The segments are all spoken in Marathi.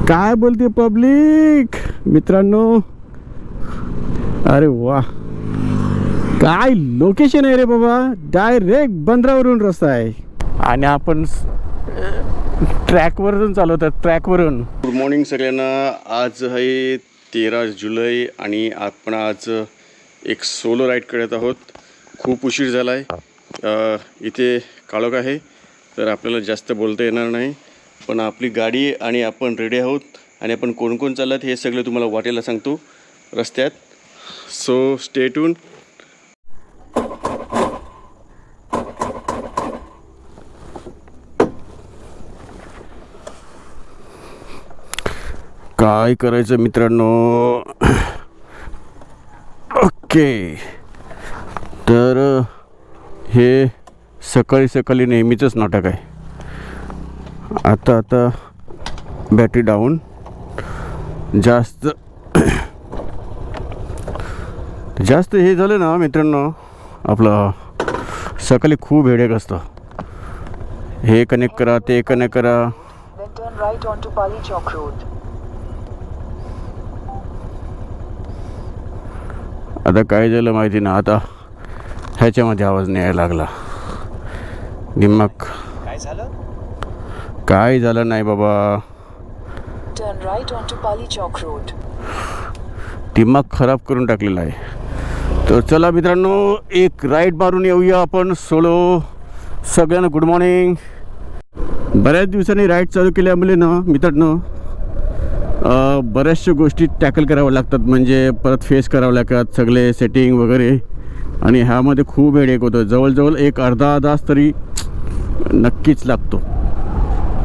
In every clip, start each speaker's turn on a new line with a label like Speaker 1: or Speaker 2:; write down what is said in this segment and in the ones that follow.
Speaker 1: काय बोलते पब्लिक मित्रांनो. अरे वा, काय लोकेशन आहे रे बाबा. डायरेक्ट बंदरावरून रस्ता आहे आणि आपण ट्रॅकवरून चालवतात, ट्रॅकवरून. गुड मॉर्निंग सगळ्यांना. आज आहे 13 जुलै आणि आपण आज एक सोलो राईड करत आहोत. खूप उशीर झाला आहे, इथे काळोख आहे तर आपल्याला जास्त बोलता येणार नाही, पण आपली गाडी आणि आपण रेडी आहोत आणि आपण कोण कोण चालत हे सगळं तुम्हाला वाटेला सांगतो रस्त्यात. So stay tune. काय करायचं मित्रांनो. ओके, तर हे सकाळी सकाळी नेहमीचंच नाटक आहे. आता बॅटरी डाऊन. जास्त हे झालं ना मित्रांनो, आपलं सकाळी खूप हेडेक असतं. हे कनेक्ट करा, ते कनेक्ट करा. आता काय झालं माहिती ना, आता ह्याच्यामध्ये आवाज नाही यायला लागला. दिमाग काय झालं नाही बाबा, दिमाग खराब करून टाकलेला आहे. तर चला मित्रांनो, एक राईड मारून येऊया आपण सोलो. सगळ्यांना गुड मॉर्निंग. बऱ्याच दिवसांनी राईड चालू केल्यामुळे ना मित्रांनो, बऱ्याचशा गोष्टी टॅकल कराव्या लागतात, म्हणजे परत फेस करावं लागतात सगळे सेटिंग वगैरे. आणि ह्यामध्ये खूप हेडेक होतं. जवळजवळ एक अर्धा तास तरी नक्कीच लागतो.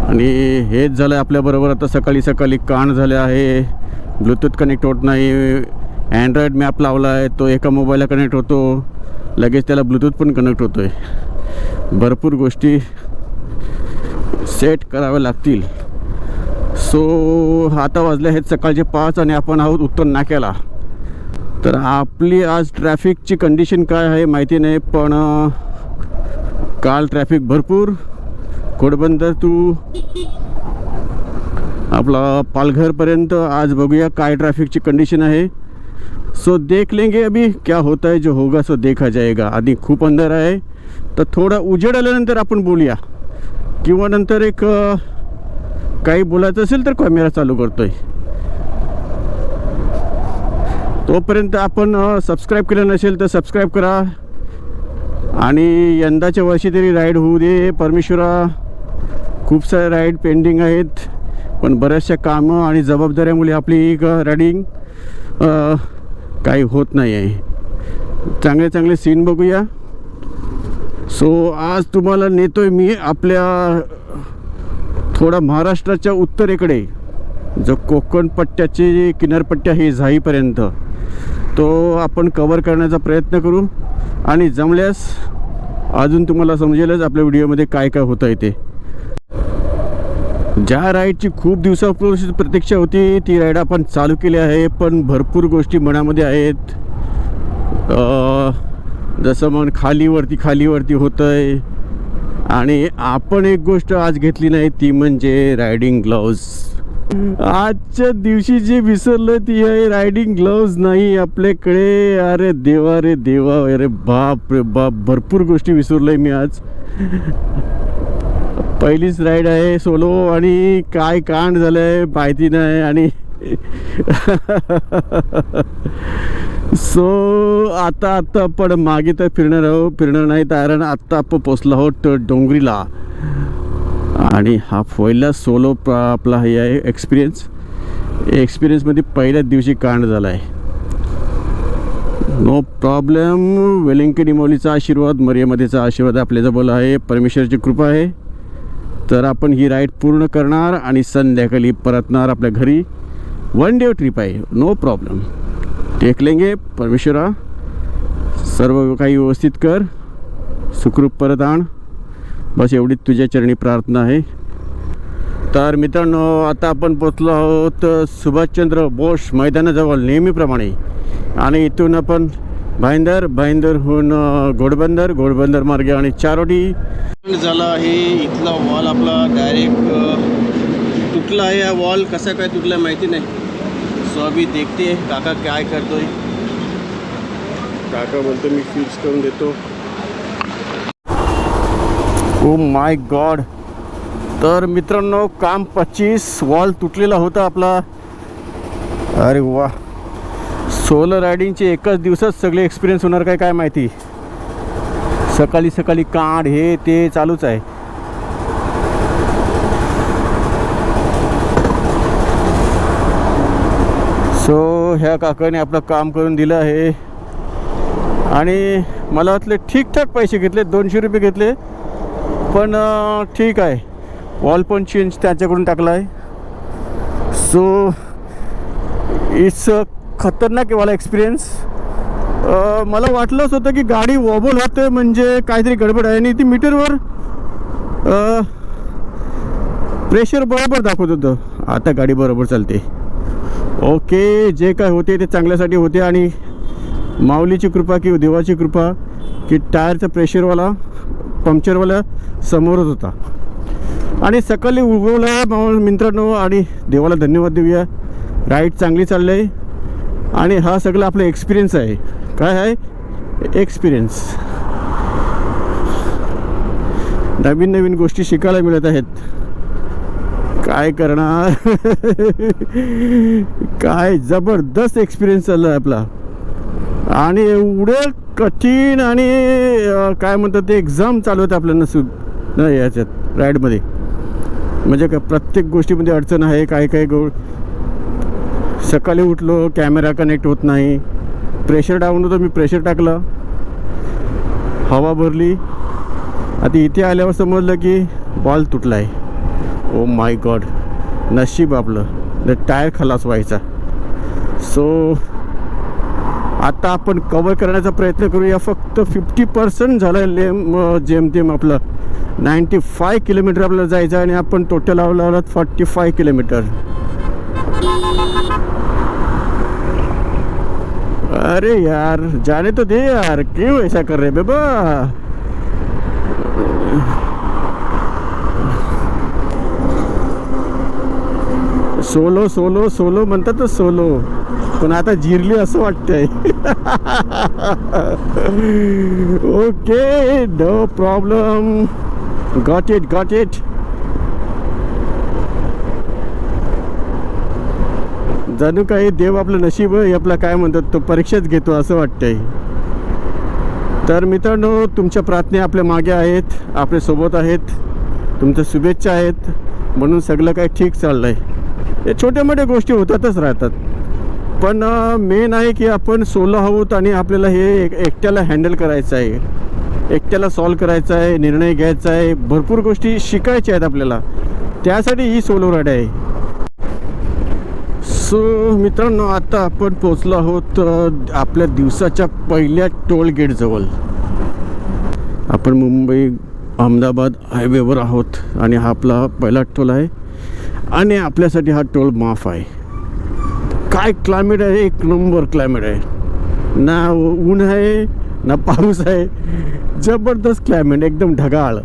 Speaker 1: आणि हेच झालं आपल्याबरोबर. आता सकाळी सकाळी कान झाले आहे, ब्लूटूथ कनेक्ट होत नाही. अँड्रॉईड मॅप लावला आहे, तो एका मोबाईलला कनेक्ट होतो, लगेच त्याला ब्लूटूथ पण कनेक्ट होतो आहे. भरपूर गोष्टी सेट कराव्या लागतील. सो आता वाजले आहेत सकाळचे 5 आणि आपण आहोत उत्तर नाक्याला. तर आपली आज ट्रॅफिकची कंडिशन काय आहे माहिती नाही, पण काल ट्रॅफिक भरपूर. घोडबंदर टू आपला पालघरपर्यंत आज बघूया काय ट्रॅफिकची कंडिशन आहे. सो देख लेंगे अभी क्या होता है, जो होगा सो देखा जाएगा. आधी खूप अंधार आहे, तर थोडा उजेड आल्यानंतर आपण बोलूया, किंवा नंतर एक काही बोलायचं असेल तर कॅमेरा चालू करतोय. तोपर्यंत आपण सबस्क्राईब केलं नसेल तर सबस्क्राईब करा. आणि यंदाच्या वर्षी तरी राईड होऊ दे परमेश्वरा. खूप सारे राईड पेंडिंग आहेत, पण बऱ्याचशा कामं आणि जबाबदाऱ्यामुळे आपली रायडिंग काही होत नाही आहे. चांगले चांगले सीन बघूया. सो आज तुम्हाला नेतोय मी आपल्या थोडा महाराष्ट्राच्या उत्तरेकडे, जो कोकण पट्ट्याची किनारपट्टी आहे झाईपर्यंत, तो आपण कवर करण्याचा प्रयत्न करू. आणि जमल्यास अजून तुम्हाला समजेलच आपल्या व्हिडिओमध्ये काय काय होतं आहे ते. ज्या राईडची खूप दिवसापूर्वी प्रतीक्षा होती ती राईड आपण चालू केली आहे, पण भरपूर गोष्टी मनामध्ये आहेत. जसं मन खालीवरती होतं आहे. आणि आपण एक गोष्ट आज घेतली नाही, ती म्हणजे रायडिंग ग्लोव्ज. आजच्या दिवशी जे विसरलं ती आहे रायडिंग ग्लोव्ज नाही आपल्याकडे. अरे देवा रे देवा, अरे बाप रे बाप, भरपूर गोष्टी विसरलोय मी आज. पहिलीच राईड आहे सोलो आणि काय कांड झालंय माहिती नाही. आणि सो आता पण मागे तर फिरणार नाही, कारण आत्ता आपण पोचलो आहोत डोंगरीला. आणि हा पहिला सोलो आपला हे आहे एक्सपिरियन्समध्ये पहिल्याच दिवशी कांड झाला आहे. No problem. वेलिंगकनी आशीर्वाद, मर्यामध्येचा आशीर्वाद आपल्याजवळ आहे, परमेश्वराची कृपा आहे. तर आपण ही राईड पूर्ण करणार आणि संध्याकाळी परतणार आपल्या घरी. 1 डे ट्रिप आहे, नो प्रॉब्लेम. टेक लेंगे परमेश्वरा. सर्व काही व्यवस्थित कर, सुखरूप परत आण, बस एवढीच तुझ्या चरणी प्रार्थना आहे. तर मित्रांनो, आता आपण पोचलो आहोत सुभाषचंद्र बोस मैदानाजवळ नेहमीप्रमाणे. आणि इथून आपण भाईंदरहून घोडबंदर मार्गे आणि चारोटी झाला आहे. इथला वॉल आपला डायरेक्ट तुटला आहे हा वॉल. कसा काय तुटला माहिती नाही. सो अभी देखते काका काय करतोय. काका बोलतो मी फिक्स करून देतो. ओ माय गॉड. तर मित्रांनो काम 25 वॉल तुटलेला होता आपला. अरे वा. सोलो रायडिंगचे एकाच दिवसात सगळे एक्सपिरियन्स होणार काय माहिती. सकाळी सकाळी काढ हे ते चालूच आहे. सो ह्या काकाने आपलं काम करून दिलं आहे आणि मला वाटलं ठीकठाक पैसे घेतले. 200 रुपये घेतले पण ठीक आहे. वॉल पण चेंज त्याच्याकडून टाकला आहे. सो इट्स खतरनाक वाला एक्सपिरियन्स. मला वाटलंच होतं की गाडी वॉबल होते म्हणजे काहीतरी गडबड आहे. आणि ती मीटरवर प्रेशर बरोबर दाखवत होतं. आता गाडी बरोबर चालते. ओके जे काय होते ते चांगल्यासाठी होते आणि माऊलीची कृपा किंवा देवाची कृपा की टायरचा प्रेशरवाला पंक्चरवाला समोरच होता आणि सकाळी उगवला मित्रांनो. आणि देवाला धन्यवाद देऊया. राईड चांगली चालली आहे आणि हा सगळा आपला एक्सपिरियन्स आहे. काय आहे एक्सपिरियन्स. नवीन नवीन गोष्टी शिकायला मिळत आहेत. काय करणार. काय जबरदस्त एक्सपिरियन्स चालला आहे आपला. आणि एवढं कठीण आणि काय म्हणतात ते एक्झाम चालू होते आपल्याला सुद्धा याच्यात राईडमध्ये. म्हणजे का प्रत्येक गोष्टीमध्ये अडचण आहे. काय सकाळी उठलो कॅमेरा कनेक्ट होत नाही. प्रेशर डाऊन होतं. मी प्रेशर टाकलं हवा भरली. आता इथे आल्यावर समजलं की बॉल तुटला आहे. ओ माय गॉड. नशीब आपलं टायर खलास व्हायचा. सो आता आपण कवर करण्याचा प्रयत्न करूया. फक्त 50% झालं जेमतेम आपलं. 95 किलोमीटर आपल्याला जायचं आणि आपण टोटल लावला 45 किलोमीटर. अरे यार जाने तो दे यार. क्यों ऐसा कर रहे बाबा. सोलो सोलो सोलो म्हणतात तर सोलो पण आता जिरली असं वाटतंय. Okay no problem. Got it. जणू काही देव आपलं नशीब आहे आपला काय म्हणतात तो परीक्षाच घेतो असं वाटतंय. तर मित्रांनो तुमच्या प्रार्थना आपल्या मागे आहेत. आपल्यासोबत आहेत. तुमच्या शुभेच्छा आहेत म्हणून सगळं काही ठीक चाललं आहे. हे छोट्या मोठ्या गोष्टी होतातच राहतात पण मेन आहे की आपण सोलो आहोत आणि आपल्याला हे एकट्याला हँडल करायचं आहे. एकट्याला सॉल्व करायचं आहे. निर्णय घ्यायचा आहे. भरपूर गोष्टी शिकायच्या आहेत आपल्याला. त्यासाठी ही सोलो राईड आहे. सो मित्रांनो आता आपण पोचलो आहोत आपल्या दिवसाच्या पहिल्या टोल गेटजवळ. आपण मुंबई अहमदाबाद हायवेवर आहोत आणि हा आपला पहिला टोल आहे आणि आपल्यासाठी हा टोल माफ आहे. काय क्लायमेट आहे. एक नंबर क्लायमेट आहे. ना ऊन आहे ना पाऊस आहे. जबरदस्त क्लायमेट एकदम ढगाळ.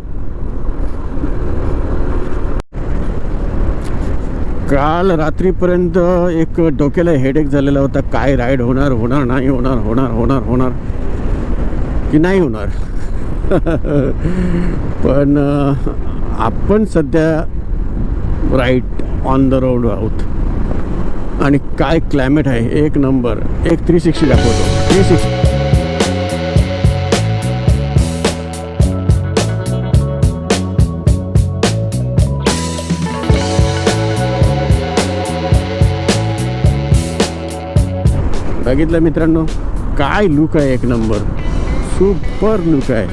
Speaker 1: काल रात्रीपर्यंत एक डोक्याला हेडेक झालेला होता. काय राईड होणार नाही होणार की नाही होणार. पण आपण सध्या राईट ऑन द रोड आहोत आणि काय क्लायमेट आहे. एक नंबर. एक 360 दाखवतो. 360. बघितलं मित्रांनो काय लुक आहे. एक नंबर सुपर लुक आहे.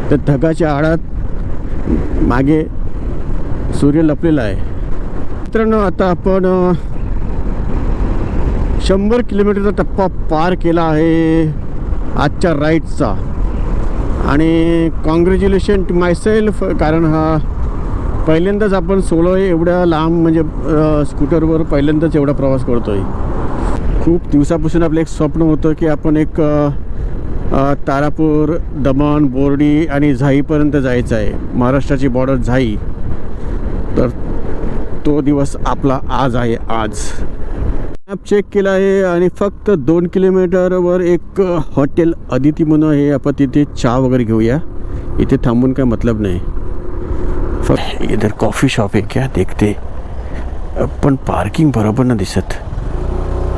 Speaker 1: त्या ढगाच्या आडात मागे सूर्य लपलेला आहे. मित्रांनो आता आपण 100 किलोमीटरचा टप्पा पार केला आहे आजच्या राईडचा आणि कॉंग्रॅच्युलेशन टू माय सेल्फ. कारण हा पहिल्यांदाच आपण सोलो एवढ्या लांब म्हणजे स्कूटरवर पहिल्यांदाच एवढा प्रवास करतो आहे. खूप दिवसापासून आपलं एक स्वप्न होतं की आपण एक तारापूर, दमण, बोर्डी आणि झाईपर्यंत जायचं आहे. महाराष्ट्राची बॉर्डर झाई. तर तो दिवस आपला आज आहे. आज मॅप चेक केला आहे आणि फक्त 2 किलोमीटरवर एक हॉटेल अदिती म्हणून आहे. आपण तिथे चहा वगैरे घेऊया. इथे थांबून काय मतलब नाही. फक्त इधर कॉफ़ी शॉप आहे क्या देखते, पण पार्किंग बरोबर ना दिसत.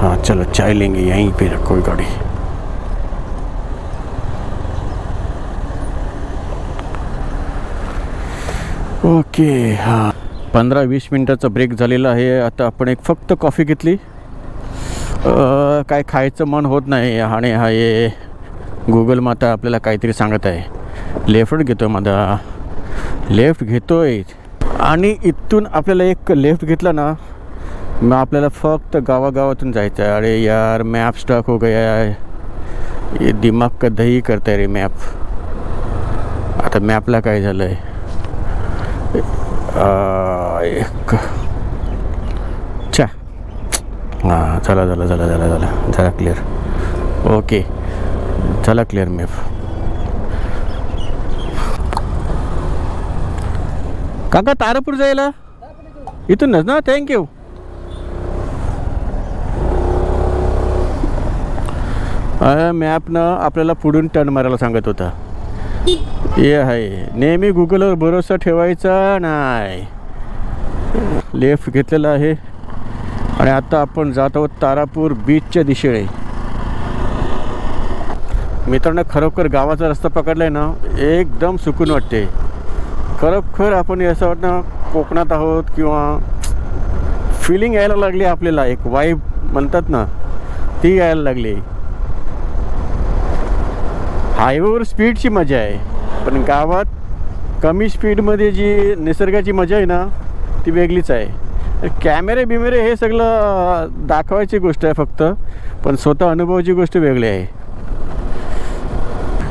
Speaker 1: हाँ चलो चाय लेंगे यहीं पे, कोई गाड़ी. ओके हां 15-20 मिनटाचा ब्रेक झालेला आहे. आता आपण एक फक्त कॉफी घेतली. काय खायचं मन होत नाही आणि हा ये गुगल माता आपल्याला काहीतरी सांगत आहे. लेफ्ट घेतो माझा, लेफ्ट घेतोय आणि इथून आपल्याला एक लेफ्ट घेतला ना मग आपल्याला फक्त गावागावातून जायचं आहे. अरे यार मॅप स्टक हो गया है, ये दिमाग का दही करता है रे मॅप. आता मॅपला काय झालं आहे, एक चा हां झाला क्लिअर. ओके झाला क्लिअर मॅप. काका तारापूर जायला इथूनच ना, थँक्यू. मॅपनं आपल्याला पुढून टर्न मारायला सांगत होता. हे आहे नेहमी गुगलवर भरोसा ठेवायचा नाही. लेफ्ट घेतलेला आहे आणि आता आपण जात आहोत तारापूर बीचच्या दिशेने. मित्रांनो खरोखर गावाचा रस्ता पकडला आहे ना एकदम सुकून वाटते. खरोखर आपण असं वाटतं कोकणात आहोत किंवा फिलिंग यायला लागली आपल्याला. एक वाईब म्हणतात ना ती यायला लागली. हायवेवर स्पीडची मजा आहे पण गावात कमी स्पीडमध्ये जी निसर्गाची मजा आहे ना ती वेगळीच आहे. कॅमेरे बिमेरे हे सगळं दाखवायची गोष्ट आहे फक्त, पण स्वतः अनुभवाची गोष्ट वेगळी आहे.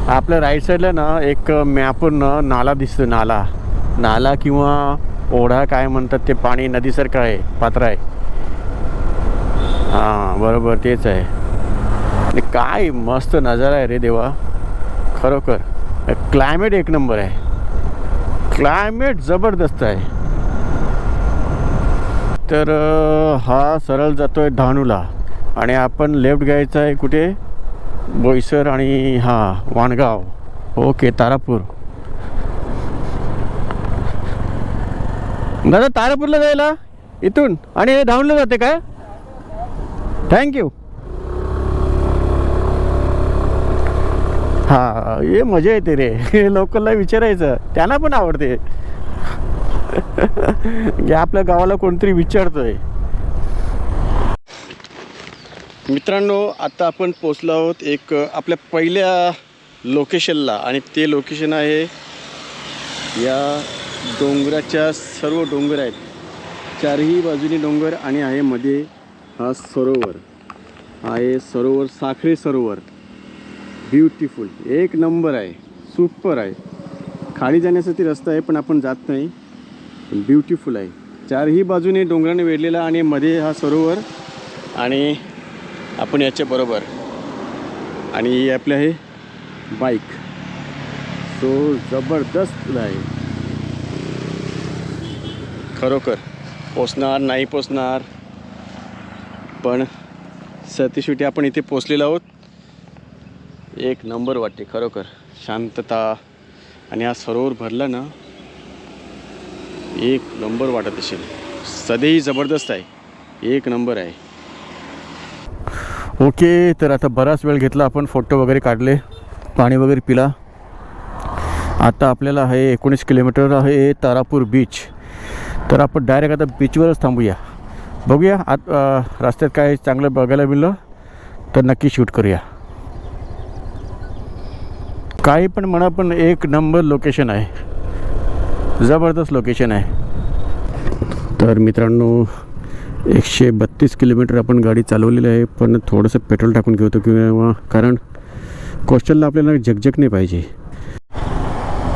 Speaker 1: आपल्या राईट साईडला ना एक मॅपवरनं नाला दिसतो. नाला किंवा ओढा काय म्हणतात ते, पाणी नदीसारखं आहे, पात्र आहे. हां बरोबर तेच आहे. आणि काय मस्त नजारा आहे रे देवा. खरोखर क्लायमेट एक नंबर आहे. क्लायमेट जबरदस्त आहे. तर हा सरळ जातो आहे डहाणूला आणि आपण लेफ्ट घ्यायचा आहे कुठे, बोईसर आणि हां वाणगाव. ओके तारापूर. दादा तारापूरला जायला इथून आणि हे डहाणूला जाते काय? थँक्यू. हां हे मजा येते रे. लोकलला विचारायचं, त्यांना पण आवडते की आपल्या गावाला कोणतरी विचारतोय. मित्रांनो आता आपण पोचलो आहोत एक आपल्या पहिल्या लोकेशनला आणि ते लोकेशन आहे या डोंगराच्या सर्व डोंगर आहेत. चारही बाजूनी डोंगर आणि आहे मध्ये हा सरोवर आहे. सरोवर साखरे सरोवर. ब्युटिफुल एक नंबर आहे, सुपर आहे. खाली जाण्यासाठी रस्ता आहे पण आपण जात नाही. ब्युटिफुल आहे. चारही बाजूने डोंगराने वेढलेला आणि मध्ये हा सरोवर आणि आपण याच्या बरोबर आणि आपले आहे बाईक. सो जबरदस्त आहे. खरोखर पोचणार नाही पोचणार पण सतीशेवटी आपण इथे पोचलेलो आहोत. एक नंबर वाटते खरोखर. शांतता आणि हा सरोवर भरला ना एक नंबर वाटत असेल. सदैही जबरदस्त आहे, एक नंबर आहे. ओके तर आता बराच वेळ घेतला आपण, फोटो वगैरे काढले, पाणी वगैरे पिला. आता आपल्याला आहे 19 किलोमीटर आहे तारापूर बीच. तर आपण डायरेक्ट आता बीचवरच थांबूया. बघूया आत रस्त्यात काय चांगलं बघायला मिळलं तर नक्की शूट करूया. काही पण म्हणा पण एक नंबर लोकेशन आहे, जबरदस्त लोकेशन आहे. तर मित्रांनो 132 किलोमीटर आपण गाडी चालवलेली आहे पण थोडंसं पेट्रोल टाकून घेतो किंवा कारण कोस्टलला आपल्याला झगझग नाही पाहिजे.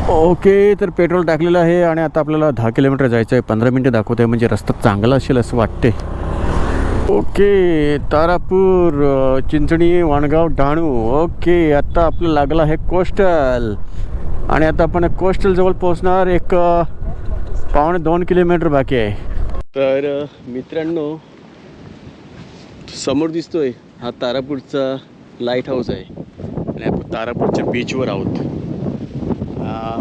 Speaker 1: ओके तर पेट्रोल टाकलेलं आहे आणि आता आपल्याला 10 किलोमीटर जायचं आहे. 15 मिनटं दाखवत आहे म्हणजे रस्ता चांगला असेल असं वाटते. ओके तारापूर चिंचणी वाणगाव डहाणू. ओके आता आपलं लागलं आहे कोस्टल आणि आता आपण कोस्टल जवळ पोहोचणार. एक 2.25 किलोमीटर बाकी आहे. तर मित्रांनो, समोर दिसतोय हा तारापूरचा लाईट हाऊस आहे आणि आपण तारापूरच्या बीचवर आहोत. हा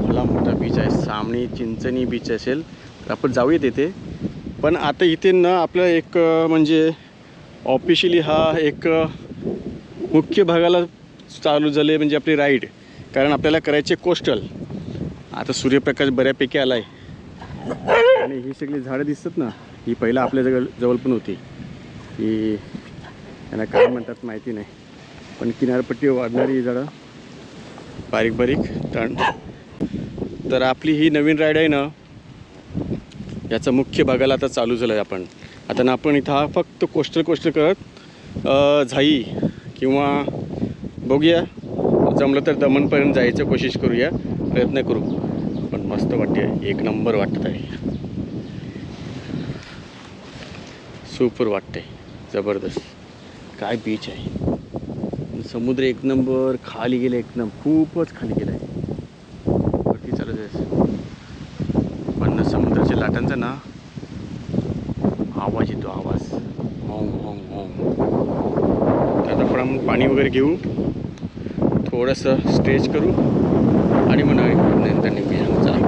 Speaker 1: भला मोठा बीच आहे. सामने चिंचणी बीच असेल तर आपण जाऊया तिथे. पण आता इथे ना आपलं एक म्हणजे ऑफिशियली हा एक मुख्य भागाला चालू झाले म्हणजे आपली राईड. कारण आपल्याला करायचे कोस्टल. आता सूर्यप्रकाश बऱ्यापैकी आला आहे आणि ही सगळी झाडं दिसतात ना, ही पहिला आपल्या जवळ पण होती. ही यांना काय म्हणतात माहिती नाही, पण किनारपट्टी वाढणारी झाडं बारीक बारीक तण. तर आपली ही नवीन राईड आहे ना, याचा मुख्य भागाला आता चालू झालं आहे. आपण इथं हा फक्त कोस्टल करत झाई किंवा बघूया जमलं तर दमणपर्यंत जायचं कोशिश करूया, प्रयत्न करू. पण मस्त वाटते, एक नंबर वाटत आहे, सुपर वाटते, जबरदस्त. काय बीच आहे, समुद्र एक नंबर. खाली गेलं एक नंबर, खूपच खाली गेलं आहे. वरती चालू जायचं पण समुद्राच्या लाटांचा ना आवाज येतो, आवाज होंग होंग होंग. तर आपण पाणी वगैरे घेऊ, थोडंसं स्ट्रेच करू आणि मग नंतर निघूया. चला.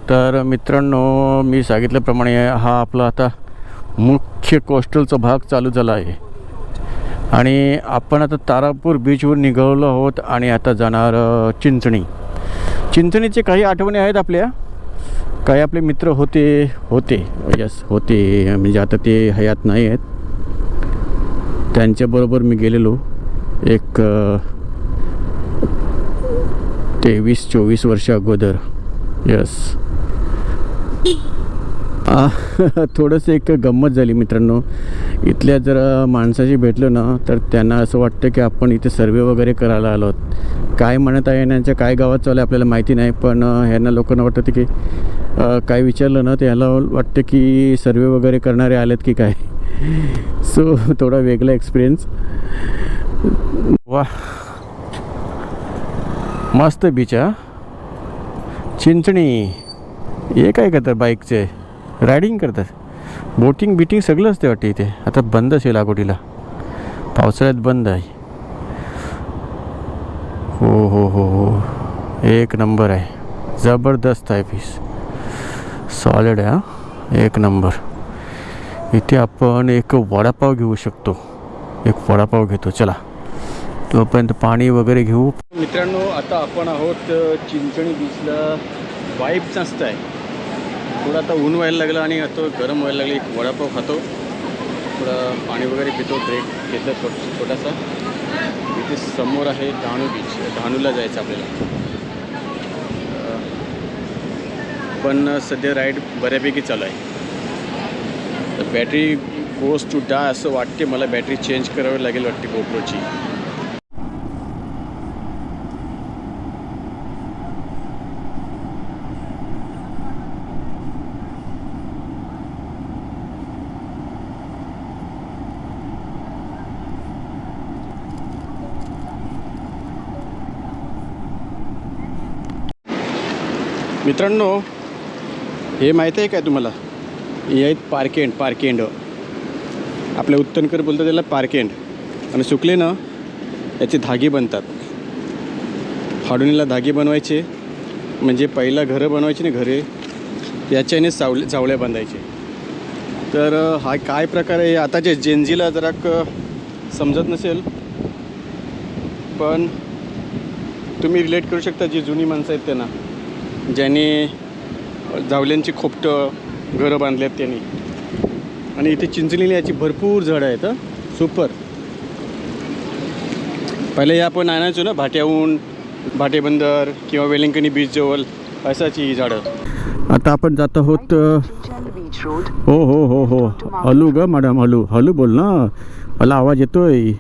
Speaker 1: तर मित्रांनो, मी सांगितल्याप्रमाणे हा आपला आता मुख्य कोस्टलचा भाग चालू झाला आहे आणि आपण आता तारापूर बीचवर निघालो आहोत आणि आता जाणार चिंचणीचे काही आठवणी आहेत आपल्या. काही आपले मित्र होते म्हणजे आता ते हयात नाही आहेत. त्यांच्याबरोबर मी गेलेलो एक 23-24 वर्ष अगोदर. यस. थोडंसं एक गंमत झाली मित्रांनो. इथल्या जर माणसाशी भेटलो ना तर त्यांना असं वाटतं की आपण इथे सर्वे वगैरे करायला आलो आहोत. काय म्हणत आहे यांच्या काय गावात चालू आहे आपल्याला माहिती नाही, पण ह्यांना लोकांना वाटतं की काय विचारलं ना तर ह्याला वाटतं की सर्वे वगैरे करणारे आलेत की काय. सो थोडा वेगळा एक्सपिरियन्स. वा, मस्त बीच आहे. चिंचणी हे काय करतात, बाईकचे रायडिंग करतात, बोटिंग सगळं असते वाटते इथे. आता बंद असेल आगोटीला, पावसाळ्यात बंद आहे. हो, एक नंबर आहे, जबरदस्त आहे पीस, सॉलिड आहे हा, एक नंबर. इथे आपण एक वडापाव घेऊ शकतो. एक वडापाव घेतो, चला. तोपर्यंत पाणी वगैरे घेऊ. मित्रांनो, आता आपण आहोत चिंचणी बीचला. वाईब जास्त आहे. थोडं आता ऊन व्हायला लागलं आणि आता गरम व्हायला लागलं. एक वडापाव खातो, थोडं पाणी वगैरे पितो, ब्रेक घेतलं छोटासा. इथे समोर आहे डहाणू बीच. डहाणूला जायचं आपल्याला. पण सध्या राईड बऱ्यापैकी चालू आहे. तर बॅटरी गोज टू डाय असं वाटते मला. बॅटरी चेंज करावी लागेल वाटते गोप्रोची. मित्रांनो, हे माहीत आहे काय तुम्हाला? हे आहेत पार्केंड. आपल्या उत्तनकर बोलतात त्याला पार्केंड. आणि सुकले ना याचे धागे बनतात. फाडुनीला धागे बनवायचे, म्हणजे पहिला घरं बनवायची ना, घरे याच्याने जावळ्या बांधायचे. तर हा काय प्रकार आहे आताच्या जेनजीला जरा समजत नसेल, पण तुम्ही रिलेट करू शकता. जी जुनी माणसं आहेत त्यांना, ज्यांनी जावल्यांची खोपटं घरं बांधली आहेत त्यांनी. आणि इथे चिंचणीला याची भरपूर झाडं आहेत. सुपर. पहिले आपण आणायचो ना भाट्याहून, भाटेबंदर किंवा वेलिंकनी बीच जवळ असाची ही झाडं. आता आपण जात आहोत. हो हलू ग मॅडम, हलू बोल ना, मला आवाज येतोय.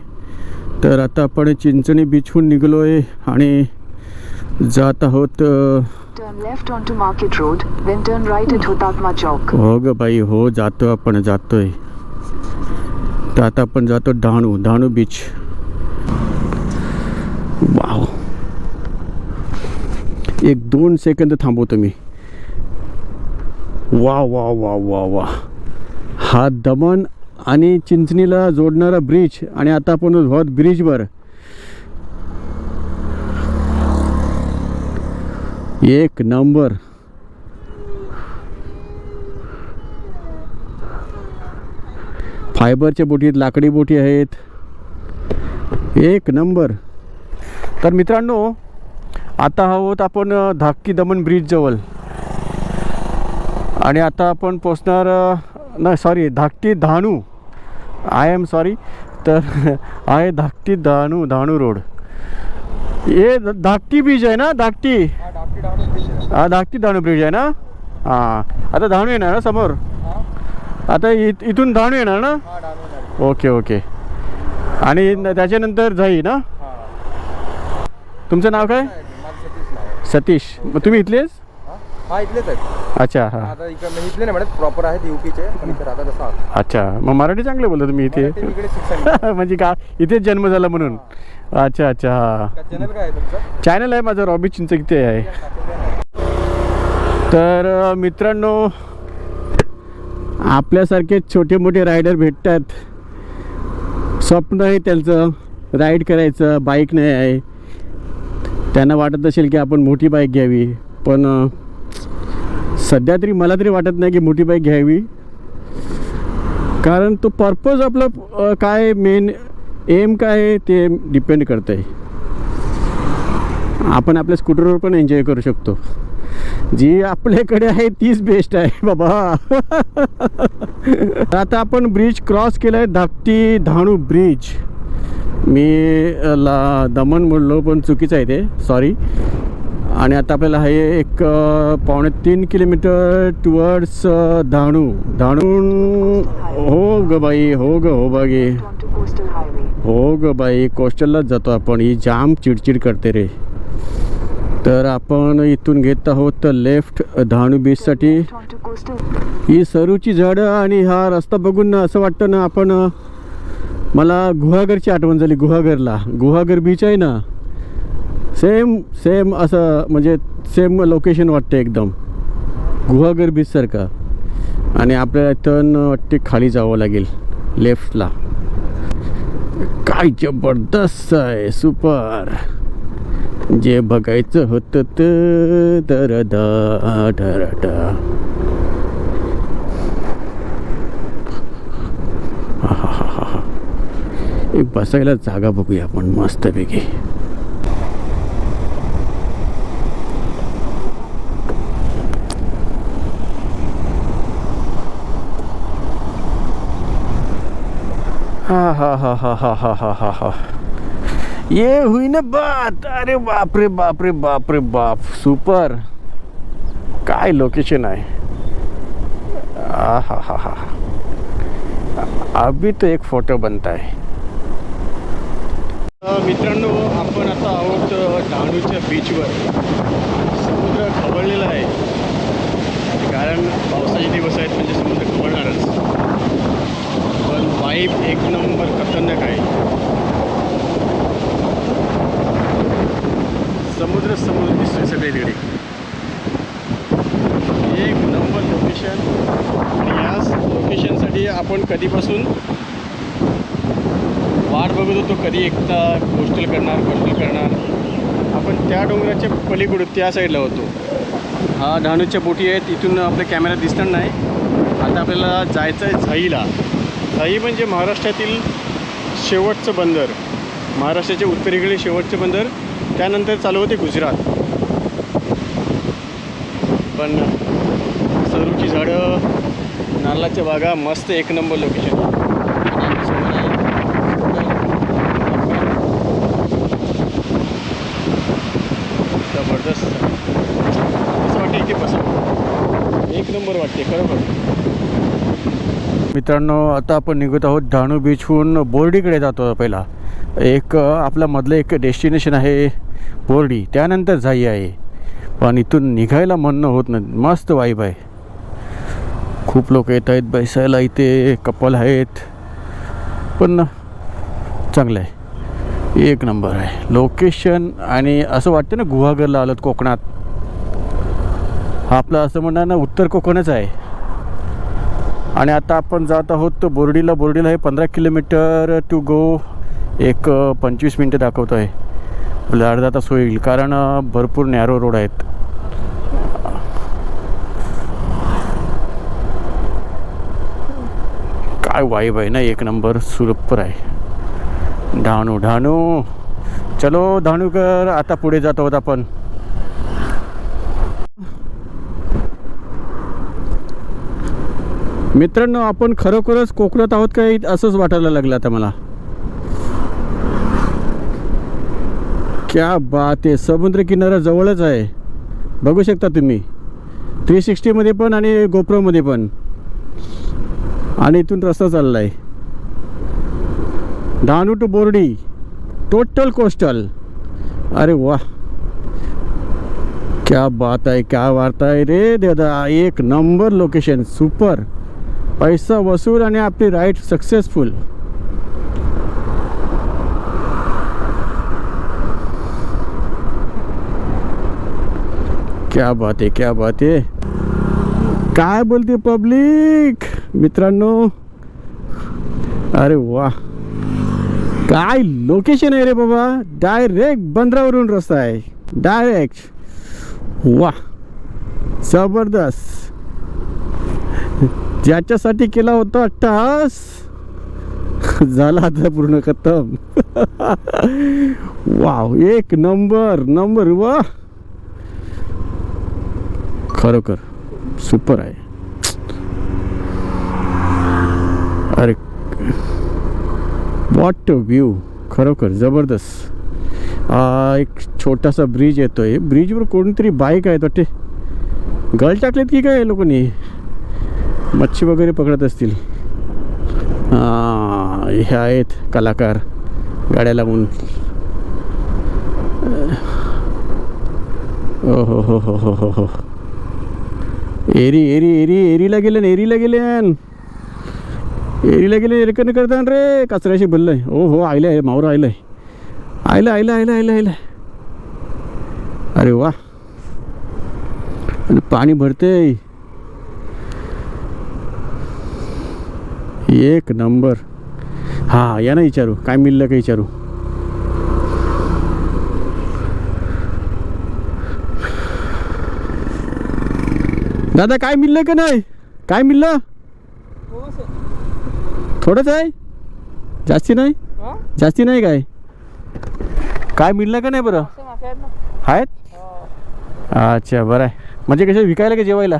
Speaker 1: तर आता आपण चिंचणी बीचहून निघालो आहे आणि जात आहोत.
Speaker 2: Turn left onto Market Road, then turn right at Hutatma Chowk.
Speaker 1: हो ग बाई, हो जातोय. तर आता आपण जातो डहाणू बीच. वाव, 1-2 सेकंद थांबवतो मी. वा वा वा वा वा, हा दमण आणि चिंचणीला जोडणारा ब्रिज. आणि आता आपण आहोत ब्रिजवर. एक नंबर. फायबरच्या बोटी आहेत, लाकडी बोटी आहेत. एक नंबर. तर मित्रांनो, आता आहोत आपण धाकटी दमण ब्रिजजवळ. आणि आता आपण पोचणार, नाही सॉरी, धाकटी डहाणू. I am sorry. तर आहे धाकटी डहाणू रोड. हे धाकटी ब्रिज आहे ना? धाकटी, हा धाकटी डहाणू ब्रिज आहे ना? हां, आता डहाणू येणार ना समोर? आता इथून डहाणू येणार ना? Okay okay. आणि त्याच्यानंतर जाई ना? तुमचं नाव काय? सतीश. मग तुम्ही इथलेच?
Speaker 3: हा, इथलेच आहेत.
Speaker 1: अच्छा. हां,
Speaker 3: आता इथले नाही म्हणत, प्रॉपर आहेत यूपीचे, पण इथे राहतात असं.
Speaker 1: अच्छा. मग मराठी चांगले बोलता तुम्ही इथे.
Speaker 3: इकडे शिक्षण.
Speaker 1: म्हणजे का इथेच जन्म झाला म्हणून? अच्छा अच्छा. हां,
Speaker 3: चॅनल काय आहे तुमचं?
Speaker 1: चॅनल आहे माझं रॉबी चिंचगते आहे. तर मित्रांनो, आपल्यासारखे छोटे मोठे रायडर भेटतात. स्वप्न आहे त्यांचं राईड करायचं, बाईक नाही आहे. त्यांना वाटत असेल की आपण मोठी बाईक घ्यावी, पण सध्या तरी मला तरी वाटत नाही की मोठी बाईक घ्यावी. कारण तो पर्पज आपलं काय, मेन एम काय आहे ते डिपेंड करतं आहे. आपण आपल्या स्कूटरवर पण एन्जॉय करू शकतो. जी आपल्याकडे आहे तीच बेस्ट आहे बाबा. आता आपण ब्रिज क्रॉस केला आहे, धाकटी डहाणू ब्रिज. मी दमण बोललो पण चुकीचं आहे ते, सॉरी. आणि आता आपल्याला आहे एक 3.5 किलोमीटर टुवर्ड्स डहाणू. हो ग बाई, हो ग, हो बागे,
Speaker 2: onto coastal highway.
Speaker 1: हो ग बाई, कोस्टललाच जातो आपण. ही जाम चिडचिड करते रे. तर आपण इथून घेत आहोत लेफ्ट डहाणू बीचसाठी.
Speaker 2: Left onto coastal.
Speaker 1: ही सरूची झाडं आणि हा रस्ता बघून ना असं वाटतं ना, आपण मला गुहागरची आठवण झाली. गुहागर बीच आहे ना, सेम असं, म्हणजे सेम लोकेशन वाटते एकदम गुहागर बीचसारखं. आणि आपल्याला इथून वाटते खाली जावं लागेल लेफ्टला. काय जबरदस्त आहे, सुपर. जे बघायचं होतं तर एक बसायला जागा बघूया आपण मस्तपैकी. हा हा हा हा हा हा हा हा हा, ये हुई ना बात. अरे बाप रे बाप रे बाप रे बाप, सुपर. काय लोकेशन आहे. हा हा हा हा. अभी तो एक फोटो बनता है. मित्रांनो, आपण आता आहोत डहाणूच्या बीचवर. समुद्र खवळलेला आहे, कारण पावसाचे दिवस आहेत म्हणजे समुद्र खवळणारच. पण वाईब एक नंबर खतरनाक आहे. समुद्र दिसतोय सगळे तिकडे. एक नंबर लोकेशन. आणि याच लोकेशनसाठी आपण कधीपासून वाट बघत होतो, कधी एकदा कोस्टल करणार. आपण त्या डोंगराच्या पलीकडून त्या साईडला होतो. हा डहाणूच्या बोटी आहेत, इथून आपल्या कॅमेरा दिसणार नाही. आता आपल्याला जायचं आहे झाईला. झाई म्हणजे महाराष्ट्रातील शेवटचं बंदर, महाराष्ट्राच्या उत्तरेकडे शेवटचं बंदर. त्यानंतर चालू होते गुजरात. पण सरूची झाडं, नारळाच्या बागा, मस्त एक नंबर लोकेशन. जबरदस्त. असं वाटते इथे बसा, एक नंबर वाटते खरोखर. मित्रांनो, आता आपण निघत आहोत डहाणू बीचहून बोर्डीकडे जातो. पहिला एक आपला मधलं एक डेस्टिनेशन आहे बोर्डी, त्यानंतर झाई आहे. पण इथून निघायला म्हणणं होत नाही. मस्त वाईब आहे, खूप लोक येत आहेत बैसायला इथे, कपल आहेत. पण चांगलं आहे, एक नंबर आहे लोकेशन. आणि असं वाटतं ना गुहागरला आलं कोकणात. हा आपलं असं म्हणणं ना उत्तर कोकणच आहे. आणि आता आपण जात आहोत बोर्डीला. बोर्डीला हे 15 किलोमीटर टू गो. एक 25 मिनटं दाखवतो आहे. आपल्याला अर्धा तास होईल कारण भरपूर नॅरो रोड आहेत. काय वाईब आहे ना, एक नंबर सुपर आहे. ढाणू ढाणू चलो धाणूकर. आता पुढे जात आहोत आपण. मित्रांनो, आपण खरोखरच कोकणात आहोत काय असंच वाटायला लागलं आता मला. क्या बात आहे. समुद्र किनारा जवळच आहे. बघू शकता तुम्ही 360 मध्ये पण आणि गोप्रो मध्ये पण. आणि इथून रस्ता चालला आहे Dahanu to Bordi total coastal. अरे वाह, क्या बात आहे, क्या वार्ता आहे रे दादा. एक नंबर लोकेशन, सुपर. पैसा वसूल आणि आपली राईड सक्सेसफुल. क्या बात आहे, क्या बात आहे. काय बोलते पब्लिक मित्रांनो. अरे वा, काय लोकेशन आहे रे बाबा. डायरेक्ट बंदरावरून रस्ता आहे, डायरेक्ट. वा, जबरदस्त. ज्याच्यासाठी केला होता टास झाला आता पूर्ण खतम. वाव, एक नंबर नंबर. वा, खरोखर सुपर आहे. अरे वॉट व्ह्यू, खरोखर जबरदस्त. एक छोटासा ब्रिज येतोय. ब्रिजवर कोणतरी बाईक आहेत वाटते. गळ टाकलेत की काय लोकांनी, मच्छी वगैरे पकडत असतील. हे आहेत कलाकार गाड्या लावून. ओ हो हो हो हो हो हो. एरी एरी एरी एरीला गेल्यान, एरीला गेल्यान, एरीला गेले. एरकन करतान रे, कचऱ्याशी बोललंय. ओ हो, आयलं आहे मावरा, आयलं आहे, आयलं आयलं आयलं आयलं आयलं. अरे वा, आणि पाणी भरते. एक नंबर. हां, या ना विचारू काय मिळलं का विचारू. दादा काय मिळलं का नाही, काय मिळलं. थोडंच आहे, जास्ती नाही, जास्ती नाही. काय मिळलं का नाही बरं. आहेत. अच्छा, बरं आहे. म्हणजे कशा विकायला का जेवायला.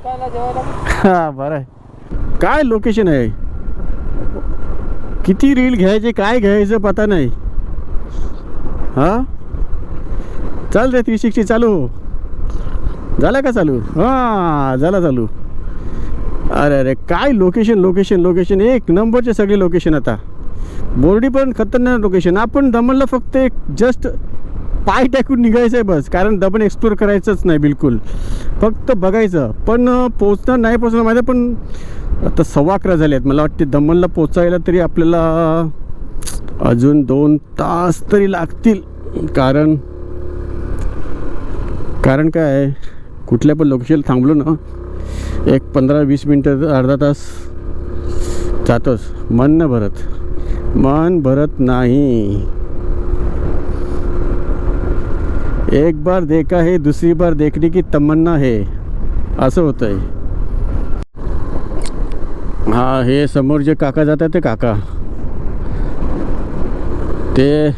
Speaker 1: हां, बरं आहे. काय लोकेशन आहे. किती रील घ्यायचे, काय घ्यायचं पता नाही. हां, चाल रे 360 चालू झाला का चालू. हां, झाला चालू. अरे अरे, काय लोकेशन लोकेशन लोकेशन, एक नंबरचे सगळे लोकेशन. आता बोर्डी पण खतरनाक लोकेशन. आपण दमनला फक्त एक जस्ट पाय टाकून निघायचं आहे बस, कारण दमन एक्सप्लोर करायचंच नाही बिलकुल, फक्त बघायचं. पण पोचणार नाही पोचणार माहिती. पण आता 11:15 झाले आहेत. मला वाटते दमनला पोचायला तरी आपल्याला अजून 2 तास तरी लागतील. कारण काय, कुठल्या पण लोकेशनला थांबलो ना, एक 15-20 मिनटं अर्धा तास जातोच. मन भरत नाही. एक बार देखा है, दुसरी बार देखने की तमन्ना है, असं होतंय. हा, हे समोर जे काका जातात ते काका, ते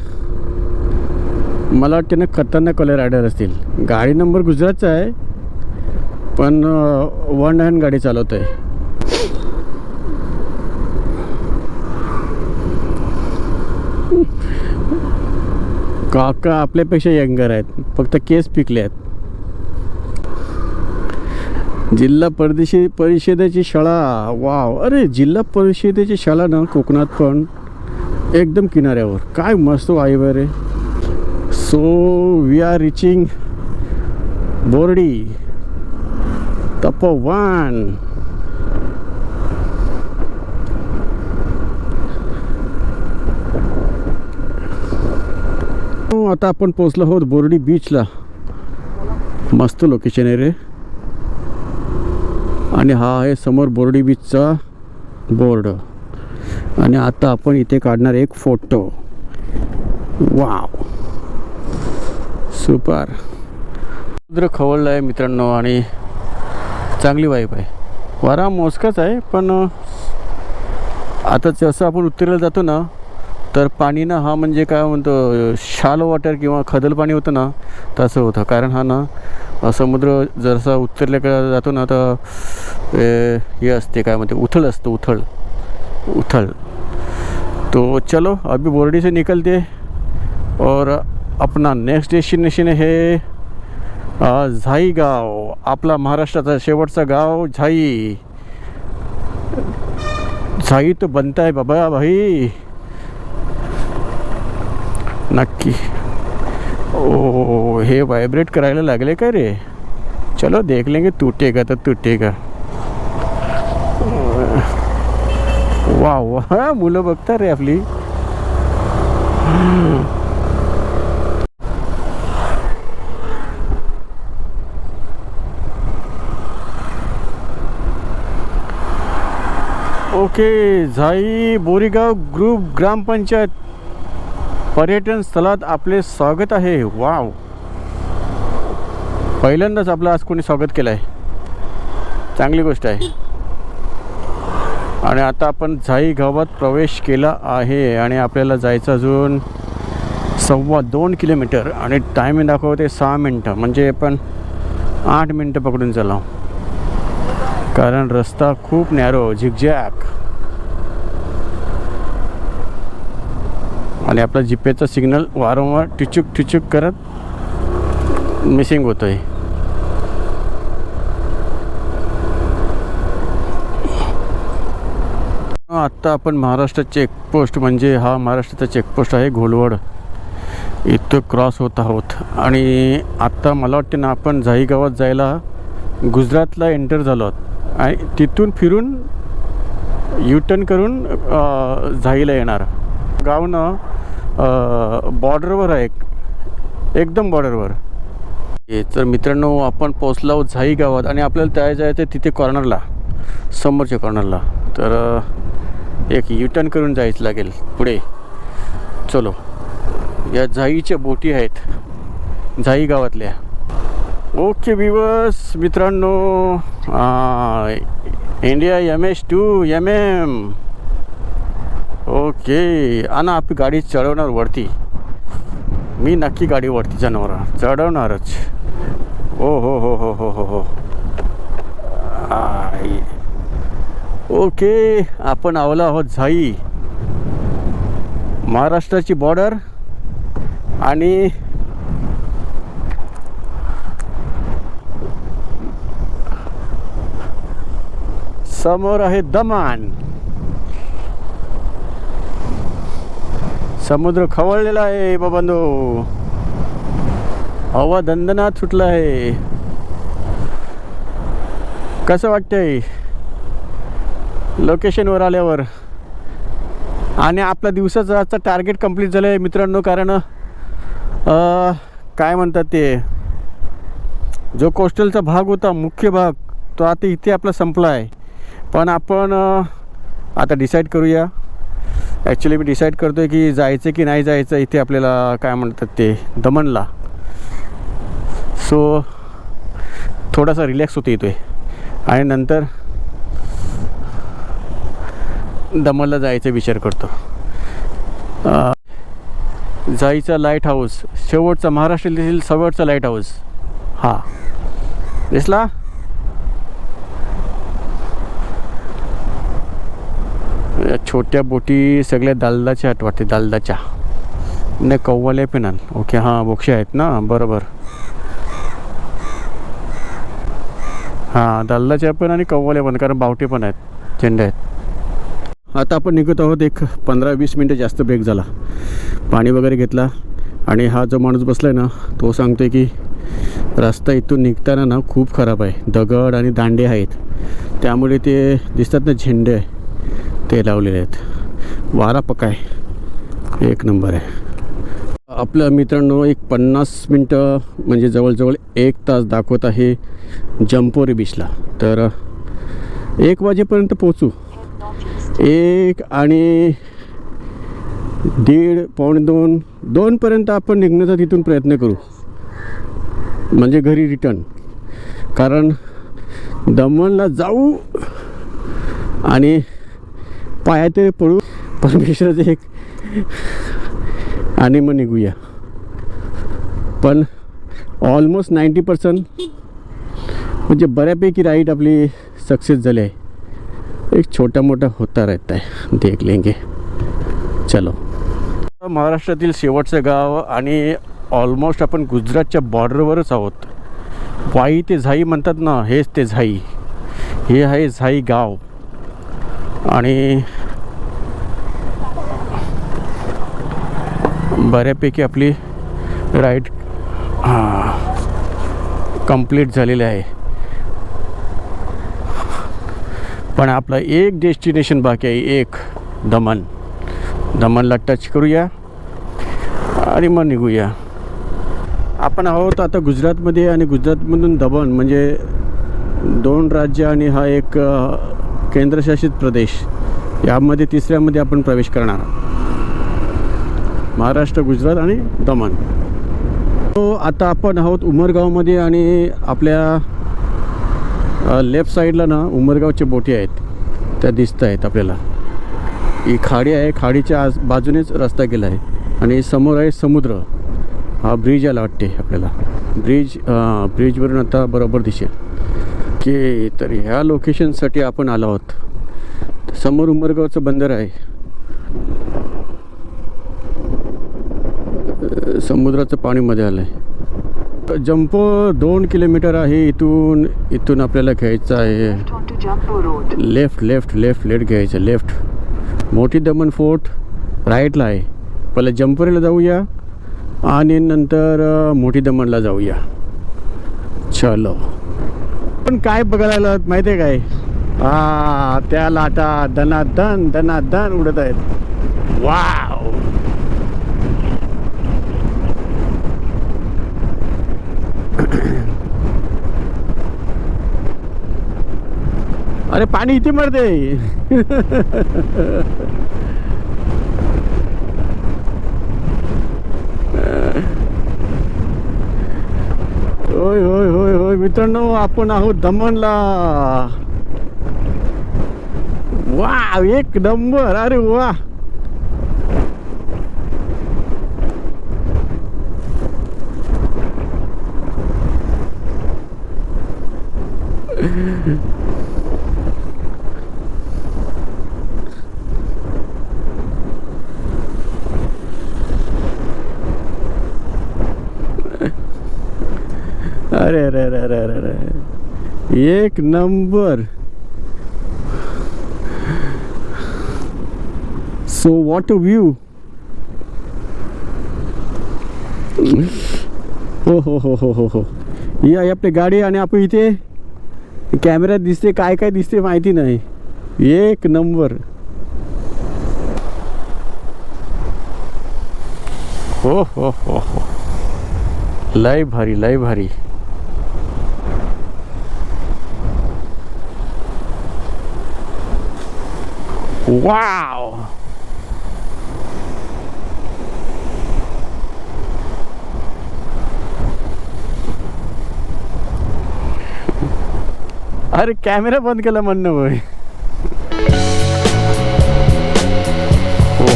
Speaker 1: मला वाटते ना खतरनाक कलर रायडर असतील. गाडी नंबर गुजरातचा आहे, पण 1 हँड गाडी चालवत आहे. काका आपल्यापेक्षा यंगर आहेत, फक्त केस पिकले आहेत. जिल्हा परिषदेची शाळा. वाव, अरे जिल्हा परिषदेची शाळा ना कोकणात पण एकदम किनाऱ्यावर. काय मस्त वाईब आहे रे. So we are reaching Bordi Tapovan. आता आपण पोचलो आहोत बोर्डी बीचला. मस्त लोकेशन आहे रे. आणि हा आहे समोर बोर्डी बीचचा बोर्ड. आणि आता आपण इथे काढणार एक फोटो. Wow, super. समुद्र खवळला आहे मित्रांनो आणि चांगली वाईब आहे. वारा मोजकाच आहे, पण आता जसं आपण उत्तरेला जातो ना तर पाणी ना हा म्हणजे काय म्हणतो शालो वॉटर किंवा खदल पाणी होतं ना तसं होतं. कारण हा ना समुद्र जसा उत्तरेला जातो ना तर हे असते काय म्हणते उथळ असतं, उथळ. तो चलो अभी बोर्डी से निकलते और अपना नेक्स्ट डेस्टिनेशन है झाई गाव. आपला महाराष्ट्राचा शेवटचा गाव झाई. झाई तो बनता है बाबा भाई, नक्की. ओ हे वायब्रेट करायला लागले का रे? चलो देख लेंगे, टूटेगा तो टूटेगा. वाह वाह, मुलं बघता रे आपली. ओके, झाई बोरीगाव ग्रुप ग्रामपंचायत पर्यटन स्थळात आपले स्वागत आहे. वाव, पहिल्यांदाच आपलं आज कोणी स्वागत केलं आहे, चांगली गोष्ट आहे. आणि आता आपण झाई गावात प्रवेश केला आहे आणि आपल्याला जायचं अजून 2.25 किलोमीटर आणि टायमिंग दाखवते 6 मिनटं. म्हणजे आपण 8 मिनटं पकडून चाललो, कारण रस्ता खूप नॅरो झिगझॅग. आणि आपला जीपीएसचा सिग्नल वारंवार टिचूक करत मिसिंग होतं आहे. आत्ता आपण महाराष्ट्र चेकपोस्ट, म्हणजे हा महाराष्ट्राचा चेकपोस्ट आहे घोलवड, इथं क्रॉस होत आहोत. आणि आत्ता मला वाटते ना आपण झाई गावात जायला गुजरातला एंटर झालो आहोत आणि तिथून फिरून युटर्न करून झाईला येणार. गाव ना बॉर्डरवर आहे, एकदम बॉर्डरवर. तर मित्रांनो आपण पोचलो आहोत झाई गावात आणि आपल्याला त्या जायचं तिथे कॉर्नरला, समोरच्या कॉर्नरला. तर एक युटर्न करून जायचं लागेल पुढे. चलो, या झाईच्या बोटी आहेत झाई गावातल्या. ओके व्ह्यूअर्स, मित्रांनो इंडिया MS2 MM. ओके, आणि आपली गाडी चढवणार वरती. मी नक्की गाडी वरती जनावर चढवणारच. ओ हो हो हो हो हो हो. ओके, आपण आवला आहोत झाई, महाराष्ट्राची बॉर्डर. आणि समोर आहे दमण. समुद्र खवळलेला आहे बाबांनो, हवा दणदणाट सुटला आहे. कसं वाटतंय लोकेशनवर आल्यावर? आणि आपला दिवसाचा आजचा टार्गेट कंप्लीट झालं आहे मित्रांनो. कारण काय म्हणतात ते, जो कोस्टलचा भाग होता, मुख्य भाग, तो आता इथे आपला संपला आहे. पण आपण आता डिसाईड करूया. ॲक्च्युली मी डिसाईड करतो आहे की जायचं की नाही जायचं इथे आपल्याला, काय म्हणतात ते, दमणला. सो थोडासा रिलॅक्स होतो येतो आहे आणि नंतर दमणला जायचा विचार करतो. जाईचा लाईट हाऊस, शेवटचा महाराष्ट्रातील शेवटचा लाईट हाऊस हा दिसला. छोट्या बोटी सगळ्या दालदाच्या आहेत वाटते, दालदाच्या नाही, कव्वाले पण. ओके, हां बोक्षे आहेत ना, बरोबर. हां, दालदाच्या पण आणि कव्वाले पण, कारण बावटे पण आहेत, झेंडे आहेत. आता आपण निघत आहोत. एक 15-20 मिनटं जास्त ब्रेक झाला, पाणी वगैरे घेतला. आणि हा जो माणूस बसला आहे ना तो सांगतो आहे की रस्ता इथून निघताना ना खूप खराब आहे, दगड आणि दांडे आहेत, त्यामुळे ते दिसतात ना झेंडे ते लावलेले आहेत. वारा पक्का आहे, एक नंबर आहे. आपल्या मित्रांनो एक 50 मिनटं म्हणजे जवळजवळ 1 तास दाखवत आहे जंपोरी बीचला. तर 1 वाजेपर्यंत पोहोचू. 1 आणि 1:30 पावणे 2पर्यंत आपण निघण्याचा तिथून प्रयत्न करू, म्हणजे घरी रिटर्न. कारण दमणला जाऊ आणि पाया ते पडू परमेश्वराचं एक आणि मग निघूया. पण ऑलमोस्ट 90% म्हणजे बऱ्यापैकी राईड आपली सक्सेस झाली आहे. एक छोटा मोठा होता रहता है, देख लेंगे. चलो. महाराष्ट्रातील शेवटचं गाव आणि ऑलमोस्ट आपण गुजरातच्या बॉर्डरवरच आहोत. वाई ते झाई म्हणतात ना, हेच ते झाई. हे आहे झाई गाव. आणि बऱ्यापैकी आपली राईड कंप्लीट झालेली आहे. पण आपलं एक डेस्टिनेशन बाकी आहे, एक दमणला टच करूया आणि मग निघूया. आपण आहोत आता गुजरातमध्ये आणि गुजरातमधून दमण म्हणजे 2 राज्य आणि हा एक केंद्रशासित प्रदेश. यामध्ये तिसऱ्यामध्ये आपण प्रवेश करणार. महाराष्ट्र, गुजरात आणि दमण. तो आता आपण आहोत उमरगावमध्ये आणि आपल्या लेफ्ट साईडला ना उमरगावच्या बोटी आहेत, त्या दिसत आहेत आपल्याला. ही खाडी आहे, खाडीच्या बाजूनेच रस्ता गेला आहे आणि समोर आहे समुद्र. हा ब्रिज आला वाटते आपल्याला. ब्रिजवरून आता बरोबर दिसेल की तर ह्या लोकेशनसाठी आपण आलो आहोत. समोर उमरगावचं बंदर आहे. समुद्राचं पाणी मध्ये आलं आहे. जंपो 2 किलोमीटर आहे. इथून आपल्याला घ्यायचं आहे
Speaker 2: Left onto Jumpo Road.
Speaker 1: Left घ्यायचं. लेफ्ट मोठी दमण फोर्ट राईटला आहे. पहिलं जंपोरीला जाऊया आणि नंतर मोठी दमणला जाऊया. चलो. पण काय बघायला आलं माहिती आहे काय? त्या लाटा दनादन उडत आहेत. वाव. अरे पाणी इथे मरते. होय मित्रांनो, आपण आहोत दमणला. वा, एक नंबर. अरे वा. अरे एक number. So what a view. हो. ही आहे आपली गाडी आणि आपण इथे कॅमेऱ्यात दिसते काय दिसते माहिती नाही. एक नंबर. हो. लय भारी. वाव. अरे कॅमेरा बंद केला म्हणणं होय.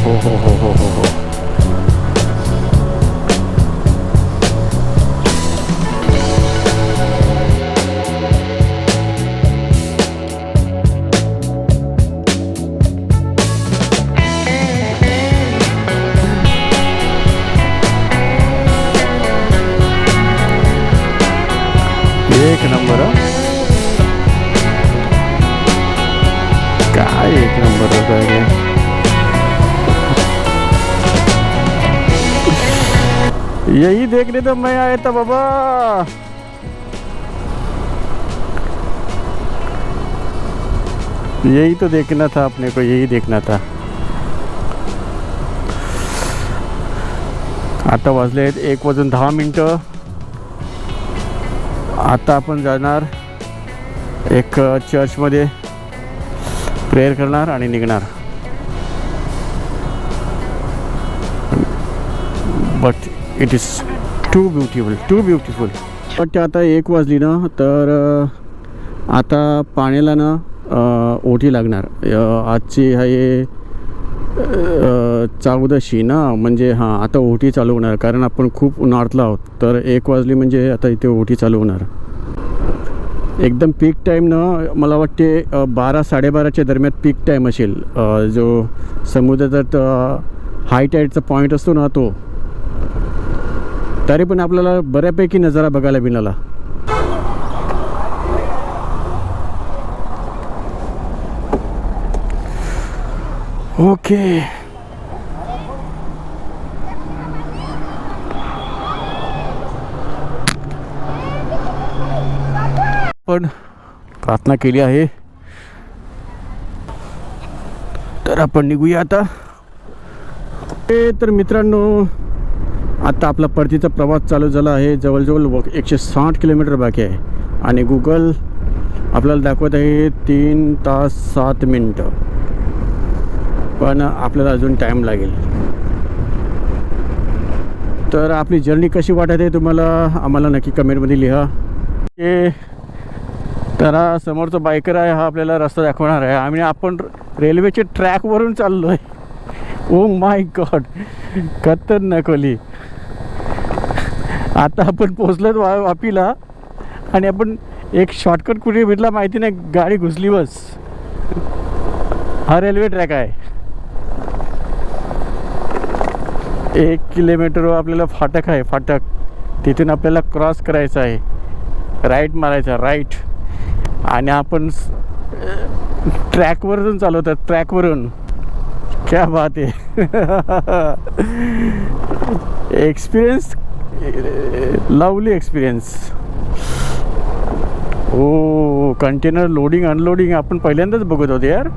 Speaker 1: हो. एक नंबर. काय एक नंबर होता है. यही देखने तो मैं आया था बाबा. यही तो देखना था अपने को, यही देखना था. आता वाजले आहेत 1:10. आता आपण जाणार एक चर्चमध्ये प्रेयर करणार आणि निघणार. But it is too beautiful. बट आता 1 वाजली ना, तर आता पाण्याला ना ओटी लागणार. आजची आहे 14शी ना, म्हणजे हां आता ओटी चालू होणार, कारण आपण खूप नॉर्थला आहोत. तर 1 वाजली म्हणजे आता इथे ओटी चालू होणार. एकदम पीक टाईम ना, मला वाटते 12-12:30च्या दरम्यान पीक टाईम असेल. जो समुद्रात हाय टाईडचा पॉईंट असतो ना तो. तरी पण आपल्याला बऱ्यापैकी नजारा बघायला मिळाला. ओके, पण प्रार्थना केली आहे, तर आपण निघूया आता. तर मित्रांनो, आता आपला परतीचा प्रवास चालू झाला आहे. जवळजवळ 160 किलोमीटर बाकी आहे आणि गुगल आपल्याला दाखवत आहे 3 तास 7 मिनटं. पण आपल्याला अजून टाईम लागेल. तर आपली जर्नी कशी वाटत आहे तुम्हाला आम्हाला नक्की कमेंटमध्ये लिहा. तर हा समोरचा बायकर आहे, हा आपल्याला रस्ता दाखवणार आहे. आणि आपण रेल्वेच्या ट्रॅकवरून चाललो आहे. ओ माय गॉड, खतरनाक होली. आता आपण पोचलोत वापीला आणि आपण एक शॉर्टकट कुठे भेटला माहिती नाही, गाडी घुसली बस. हा रेल्वे ट्रॅक आहे. 1 किलोमीटरवर आपल्याला फाटक आहे. फाटक तिथून आपल्याला क्रॉस करायचं आहे, राईट मारायचा, राईट. आणि आपण ट्रॅकवरून चालवतात, ट्रॅकवरून. क्या बात आहे. Experience, lovely experience. Oh, container loading unloading आपण पहिल्यांदाच बघत होतो यार.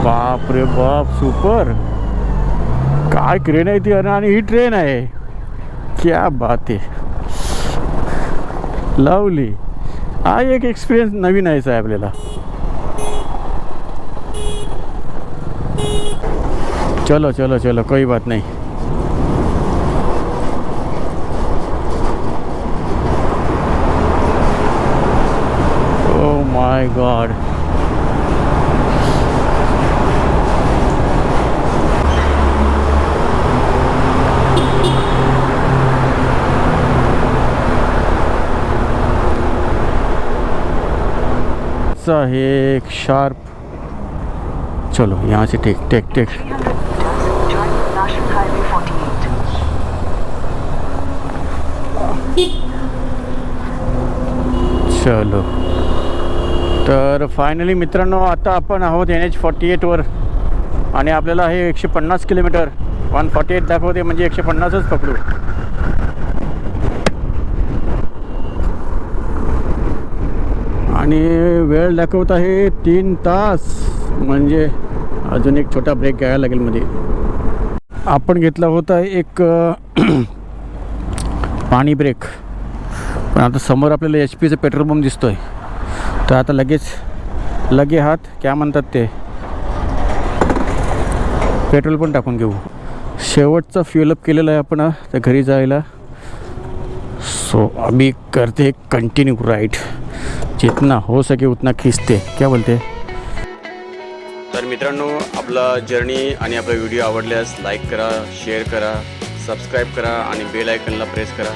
Speaker 1: बाप रे बाप, सुपर. काय क्रेन आहे ती, आणि ही ट्रेन आहे. क्या बात आहे, लवली. हा एक एक्सपिरियन्स नवीन यायचा आहे आपल्याला. चलो चलो चलो, कोई बात नहीं. Oh my god. है एक शार्प. चलो यहाँ से take take take.
Speaker 2: 300 meters, National Highway 48.
Speaker 1: चलो, तर फायनली मित्रांनो, आता आपण आहोत NH48वर आणि आपल्याला आहे 150 किलोमीटर. 148 दाखवते म्हणजे 150च पकडू. आणि वेळ दाखवत आहे 3 तास, म्हणजे अजून एक छोटा ब्रेक घ्यायला लागेल मध्ये. आपण घेतला होता एक पाणी ब्रेक, पण आता समोर आपल्याला HP चा पेट्रोल पंप दिसतोय. तर आता लगे हात क्या म्हणतात ते, पेट्रोल पण टाकून घेऊ. शेवटचा फ्यूलअप केलेला आहे आपण त्या घरी जायला. सो अभी करते कंटिन्यू राइड, जितना हो सके उतना खींचते. क्या बोलते. तर मित्रांनो, आपला जर्नी आणि आपला व्हिडिओ आवडल्यास लाईक करा, शेअर करा, सबस्क्राईब करा आणि बेल आयकनला प्रेस करा,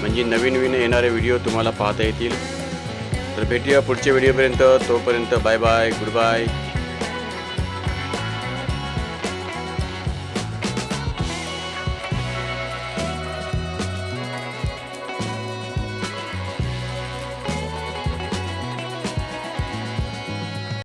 Speaker 1: म्हणजे नवीन येणारे व्हिडिओ तुम्हाला पाहता येतील. तर भेटूया पुढच्या व्हिडिओपर्यंत. तोपर्यंत बाय बाय, गुड बाय.